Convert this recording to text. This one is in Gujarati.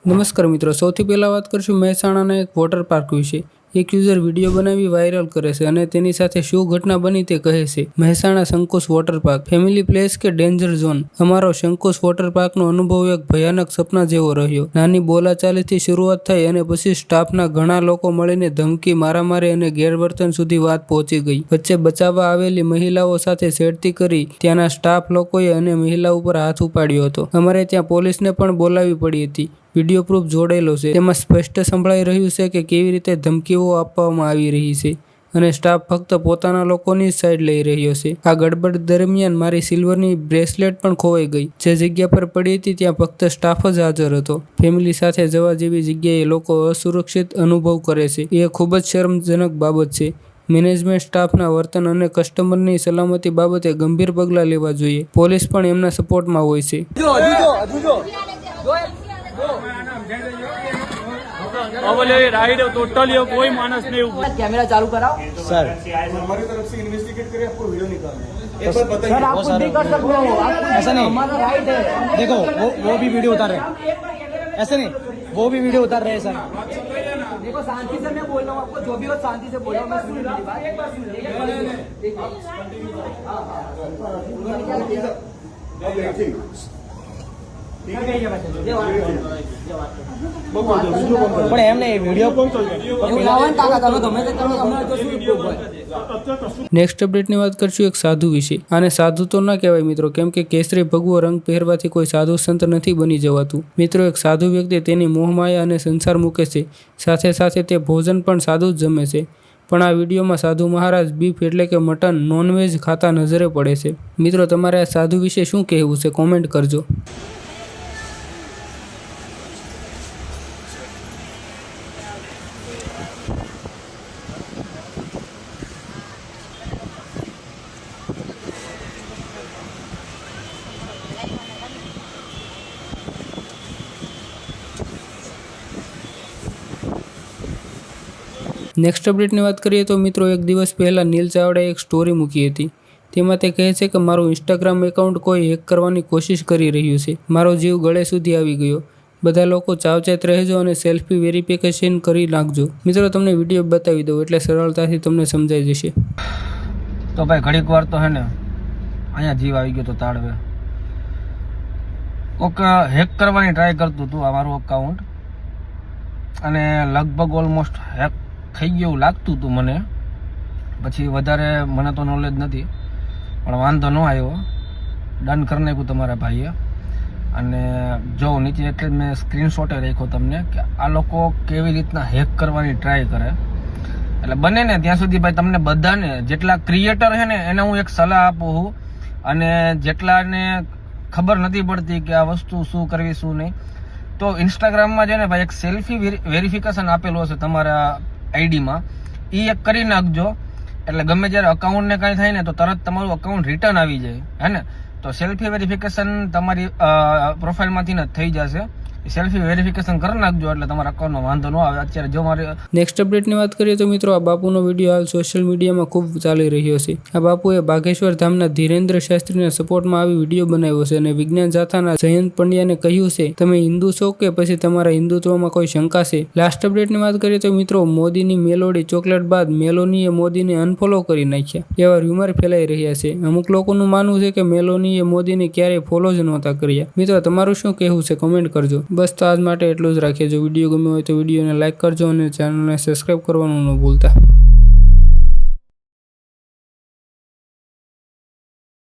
નમસ્કાર મિત્રો, સૌથી પહેલા વાત કરશું મહેસાણાના એક વોટર પાર્ક વિશે। એક યુઝર વિડીયો બનાવી વાયરલ કરે છે અને તેની સાથે શું ઘટના બની તે કહે છે। Mehsana Shankush water park family place કે ડેન્જર ઝોન? અમારો શંકુશ વોટર પાર્કનો અનુભવ એક ભયાનક સપના જેવો રહ્યો। નાની બોલાચાલીથી શરૂઆત થઈ અને પછી સ્ટાફના ઘણા લોકો મળીને ધમકી, મારામારી અને ગેરવર્તન સુધી વાત પહોંચી ગઈ। વચ્ચે બચાવવા આવેલી મહિલાઓ સાથે છેડતી કરી ત્યાંના સ્ટાફ લોકોએ અને મહિલા ઉપર હાથ ઉપાડ્યો હતો। અમારે ત્યાં પોલીસને પણ બોલાવી પડી હતી। વિડીયો પ્રૂફ જોડેલો છે, તેમાં સ્પષ્ટ સંભળાઈ રહ્યું છે કે કેવી રીતે ધમકીઓ આપવામાં આવી રહી છે અને સ્ટાફ ફક્ત પોતાના લોકોની જ સાઈડ લઈ રહ્યો છે। આ ગડબડ દરમિયાન મારી સિલ્વરની બ્રેસલેટ પણ ખોવાઈ ગઈ। જે જગ્યા પર પડી હતી ત્યાં ફક્ત સ્ટાફ જ હાજર હતો। ફેમિલી સાથે જવા જેવી જગ્યાએ લોકો અસુરક્ષિત અનુભવ કરે છે, એ ખૂબ જ શરમજનક બાબત છે। મેનેજમેન્ટ સ્ટાફના વર્તન અને કસ્ટમરની સલામતી બાબતે ગંભીર પગલાં લેવા જોઈએ। પોલીસ પણ એમના સપોર્ટમાં હોય છે। राइड टोटली कोई मानस नहीं। कैमरा चालू कराओ सर। हमारी तरफ से इन्वेस्टिगेट करें, आपको वीडियो निकालना है। एक बार सर आप कुछ भी कर सकते हो, ऐसा नहीं, हमारा राइट है। देखो वो भी वीडियो उतार रहे हैं, ऐसा नहीं, वो भी वीडियो उतार रहे हैं सर। देखो शांति से मैं बोल रहा हूँ, आपको जो भी हो शांति से बोलो। मैं सुन मेरी बात। પણ એમને વિડીયો નેક્સ્ટ અપડેટની વાત કરશું એક સાધુ વિશે। આને સાધુ તો ના કહેવાય મિત્રો, કેમ કે કેસરી ભગવો રંગ પહેરવાથી કોઈ સાધુ સંત નથી બની જવાતું। મિત્રો, એક સાધુ વ્યક્તિ તેની મોહમાયા અને સંસાર મૂકે છે, સાથે સાથે તે ભોજન પણ સાદું જ જમે છે। પણ આ વિડીયોમાં સાધુ મહારાજ બીફ એટલે કે મટન, નોનવેજ ખાતા નજરે પડે છે। મિત્રો, તમારે આ સાધુ વિશે શું કહેવું છે? કોમેન્ટ કરજો। નેક્સ્ટ અપડેટની વાત કરીએ તો મિત્રો, એક દિવસ પહેલાં નીલ ચાવડાએ એક સ્ટોરી મૂકી હતી। તેમાં તે કહે છે કે મારું ઇન્સ્ટાગ્રામ એકાઉન્ટ કોઈ હેક કરવાની કોશિશ કરી રહ્યું છે। મારો જીવ ગળે સુધી આવી ગયો। બધા લોકો સાવચેત રહેજો અને સેલ્ફી વેરિફિકેશન કરી નાખજો। મિત્રો, તમને વિડીયો બતાવી દઉં એટલે સરળતાથી તમને સમજાઈ જશે। તો ભાઈ ઘડીક વાર તો હે ને અહીંયા જીવ આવી ગયો તો તાળવે। કોક હેક કરવાની ટ્રાય કરતું હતું આ મારું અકાઉન્ટ, અને લગભગ ઓલમોસ્ટ હેક થઈ ગયું લાગતું હતું મને। પછી વધારે મને તો નોલેજ નથી, પણ વાંધો ન આવ્યો, ડન કરી નાખ્યું તમારા ભાઈએ। અને જો નીચે એટલે મેં સ્ક્રીનશોટે રાખ્યો તમને કે આ લોકો કેવી રીતના હેક કરવાની ટ્રાય કરે। એટલે બને ને ત્યાં સુધી ભાઈ તમને બધાને, જેટલા ક્રિએટર છે ને એને હું એક સલાહ આપું છું, અને જેટલાને ખબર નથી પડતી કે આ વસ્તુ શું કરવી શું નહીં, તો ઇન્સ્ટાગ્રામમાં છે ને ભાઈ એક સેલ્ફી વેરિફિકેશન આપેલું હશે તમારા આઈડીમાં, એ એક કરી નાખજો। એટલે ગમે જ્યારે અકાઉન્ટને કાંઈ થાય ને તો તરત તમારું અકાઉન્ટ રિટર્ન આવી જાય, હે ને। તો સેલ્ફી વેરિફિકેશન તમારી પ્રોફાઇલમાંથી જ થઈ જશે। સેલ્ફી વેરિફિકેશન કરી નાખજો એટલે તમારા અકાઉન્ટમાં વાંધો ન આવે। અત્યારે જો મારે નેક્સ્ટ અપડેટની વાત કરીએ તો મિત્રો, આ બાપુનો વિડીયો હાલ સોશિયલ મીડિયામાં ખૂબ ચાલી રહ્યો છે। આ બાપુએ બાગેશ્વર ધામના ધીરેન્દ્ર શાસ્ત્રીના સપોર્ટમાં આવી વિડીયો બનાવ્યો છે અને વિજ્ઞાન જાથાના જયંત પંડ્યાને કહ્યું છે, તમે હિન્દુ છો કે પછી તમારા હિન્દુત્વમાં કોઈ શંકા છે? લાસ્ટ અપડેટની વાત કરીએ તો મિત્રો, મોદીની મેલોડી ચોકલેટ બાદ મેલોનીએ મોદીને અનફોલો કરી નાખ્યા, એવા રૂમર ફેલાઈ રહ્યા છે। અમુક લોકોનું માનવું છે કે મેલોનીએ મોદીને ક્યારેય ફોલો જ નહોતા કર્યા। મિત્રો, તમારું શું કહેવું છે? કોમેન્ટ કરજો। બસ તો આજ માટે એટલું જ રાખીએ। જો વિડીયો ગમ્યો હોય તો વિડીયોને લાઇક કરજો અને ચેનલને સબસ્ક્રાઈબ કરવાનું ન ભૂલતા।